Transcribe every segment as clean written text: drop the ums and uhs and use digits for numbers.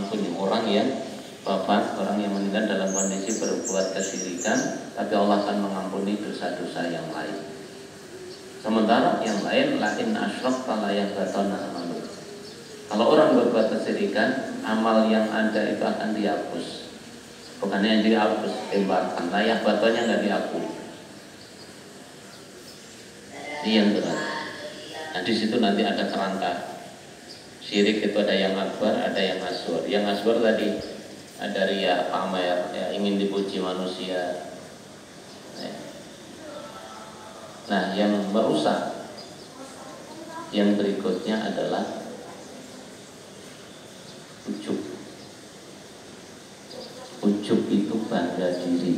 mengampuni orang yang wafat, orang yang meninggal dalam kondisi berbuat kesyirikan, tapi Allah akan mengampuni dosa-dosa yang lain. Sementara yang lain, lain asyrakta la yahbatanna amalu. Kalau orang berbuat kesyirikan, amal yang ada itu akan dihapus. Bukannya yang dihapus, tembakan. La yahbatannya nggak dihapus. Ini yang berat. Nah di situ nanti ada kerangka. Syirik itu ada yang akbar, ada yang asghar. Yang asghar tadi ada riya, pamer, ya, ingin dipuji manusia. Nah yang merusak, yang berikutnya adalah ujub. Ujub itu bangga diri.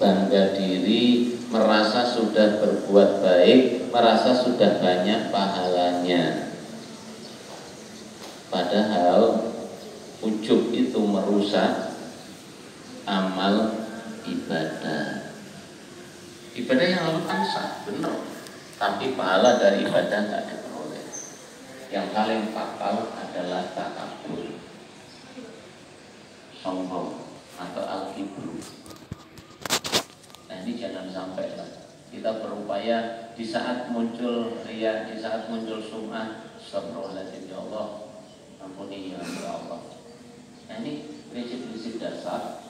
Bangga diri, merasa sudah berbuat baik, merasa sudah banyak pahalanya. Padahal ujub itu merusak amal ibadah. Ibadah yang lakukan sah, benar, tapi pahala dari ibadah tidak diperoleh. Yang paling fatal adalah takabur, sombong atau al-kibru. Nah ini jangan sampai lah. Kita berupaya di saat muncul riya, di saat muncul sum'ah, astagfirullahaladzim ya Allah, ampuni ya Allah. Nah ini prinsip-prinsip dasar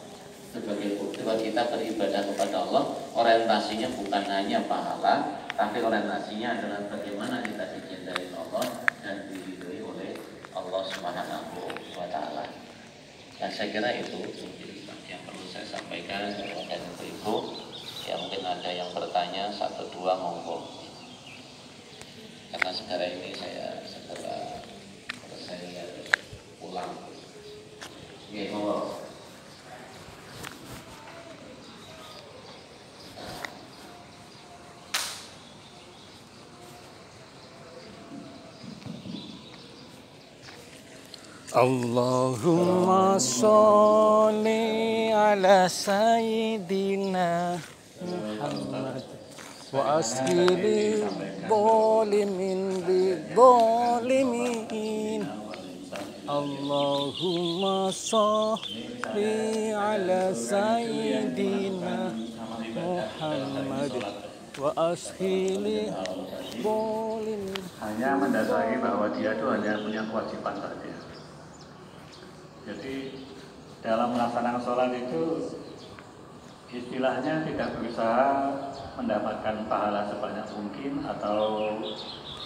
sebagai bukti bahwa kita beribadah kepada Allah, orientasinya bukan hanya pahala, tapi orientasinya adalah bagaimana kita dicintai Allah dan diridhoi oleh Allah Subhanahu wa Ta'ala. Dan saya kira itu yang perlu saya sampaikan kepada ibu-ibu. Ya mungkin ada yang bertanya, satu dua monggo. Karena sekarang ini saya segera selesai pulang. Oke, monggo. Allahumma sholli ala sayyidina Muhammad wa ashili zalimin bidzalimin. Allahumma sholli ala sayyidina Muhammad wa ashili zalimin. Hanya mendasari bahwa dia itu hanya punya kewajiban saja. Jadi dalam melaksanakan sholat itu istilahnya tidak berusaha mendapatkan pahala sebanyak mungkin atau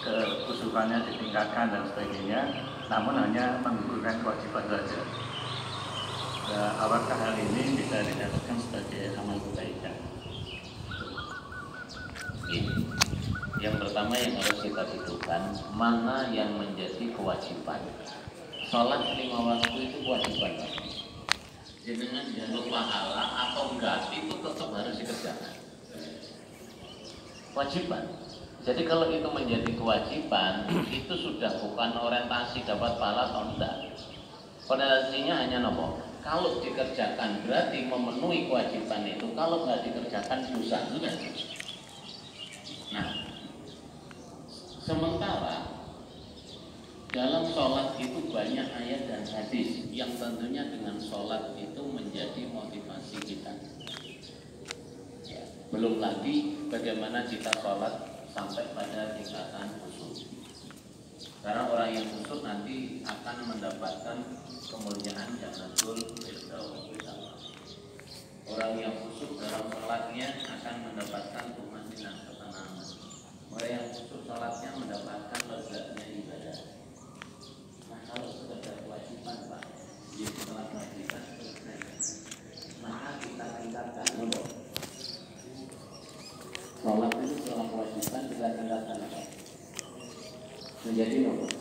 kekhusyukannya ditingkatkan dan sebagainya, namun hanya menggugurkan kewajiban saja. Nah, apakah hal ini bisa dikatakan sebagai amal kebaikan? Yang pertama yang harus kita dudukkan, mana yang menjadi kewajiban. Sholat 5 waktu itu kewajiban. Jangan jalur pahala atau enggak, itu tetap harus dikerjakan. Kewajiban. Jadi kalau itu menjadi kewajiban, itu sudah bukan orientasi dapat pahala atau enggak. Orientasinya hanya nopo. Kalau dikerjakan berarti memenuhi kewajiban itu. Kalau enggak dikerjakan dosa, sudah. Nah, sementara dalam sholat itu banyak ayat dan hadis yang tentunya dengan sholat itu menjadi motivasi kita. Ya, belum lagi bagaimana kita sholat sampai pada tingkatan khusyuk. Karena orang yang khusyuk nanti akan mendapatkan kemuliaan Jannatul Firdaus. Orang yang khusyuk dalam sholatnya akan mendapatkan tumaninah, ketenangan. Orang yang khusyuk sholatnya mendapatkan lezatnya ibadah. Kalau sekedar kewajiban Pak, dia setelah kewajiban maka kita tingkatkan dulu. Sholat itu setelah kewajiban kita tingkatkan apa? Menjadi nomor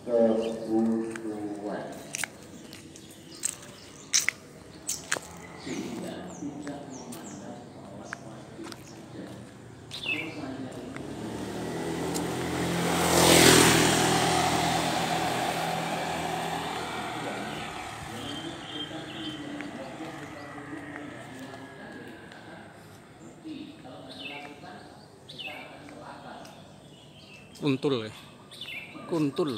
kebutuhan, sehingga tidak memandang sholat wajib saja. Untul ya. Kuntul.